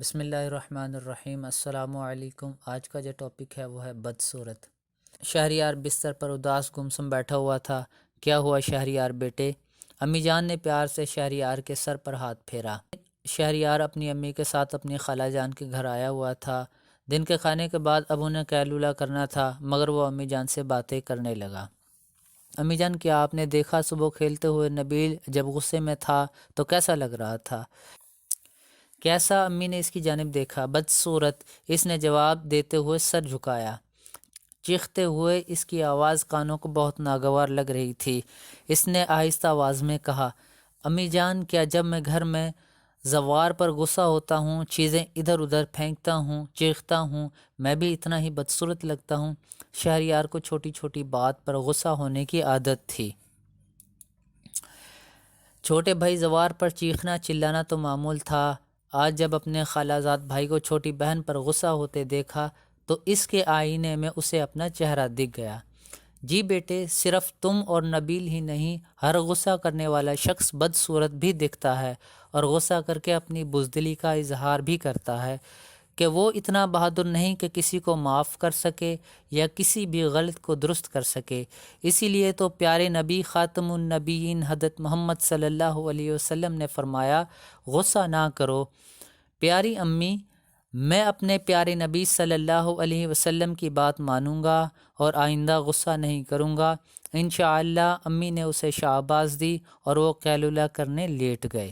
بسم اللہ الرحمن الرحیم۔ السلام علیکم۔ آج کا جو ٹاپک ہے وہ ہے بدصورت۔ شہریار بستر پر اداس گمسم بیٹھا ہوا تھا۔ کیا ہوا شہریار بیٹے؟ امی جان نے پیار سے شہریار کے سر پر ہاتھ پھیرا۔ شہریار اپنی امی کے ساتھ اپنی خالہ جان کے گھر آیا ہوا تھا۔ دن کے کھانے کے بعد اب انہیں قیلولہ کرنا تھا، مگر وہ امی جان سے باتیں کرنے لگا۔ امی جان، کیا آپ نے دیکھا صبح کھیلتے ہوئے نبیل جب غصے میں تھا تو کیسا لگ رہا تھا؟ کیسا؟ امی نے اس کی جانب دیکھا۔ بدصورت، اس نے جواب دیتے ہوئے سر جھکایا۔ چیختے ہوئے اس کی آواز کانوں کو بہت ناگوار لگ رہی تھی۔ اس نے آہستہ آواز میں کہا، امی جان، کیا جب میں گھر میں زوار پر غصہ ہوتا ہوں، چیزیں ادھر ادھر پھینکتا ہوں، چیختا ہوں، میں بھی اتنا ہی بدصورت لگتا ہوں؟ شہریار کو چھوٹی چھوٹی بات پر غصہ ہونے کی عادت تھی۔ چھوٹے بھائی زوار پر چیخنا چلانا تو معمول تھا۔ آج جب اپنے خالہ زاد بھائی کو چھوٹی بہن پر غصہ ہوتے دیکھا تو اس کے آئینے میں اسے اپنا چہرہ دکھ گیا۔ جی بیٹے، صرف تم اور نبیل ہی نہیں، ہر غصہ کرنے والا شخص بدصورت بھی دکھتا ہے اور غصہ کر کے اپنی بزدلی کا اظہار بھی کرتا ہے کہ وہ اتنا بہادر نہیں کہ کسی کو معاف کر سکے یا کسی بھی غلط کو درست کر سکے۔ اسی لیے تو پیارے نبی خاتم النبیین حضرت محمد صلی اللہ علیہ وسلم نے فرمایا، غصہ نہ کرو۔ پیاری امی، میں اپنے پیارے نبی صلی اللہ علیہ وسلم کی بات مانوں گا اور آئندہ غصہ نہیں کروں گا۔ انشاءاللہ۔ امی نے اسے شاباش دی اور وہ قیلولہ کرنے لیٹ گئے۔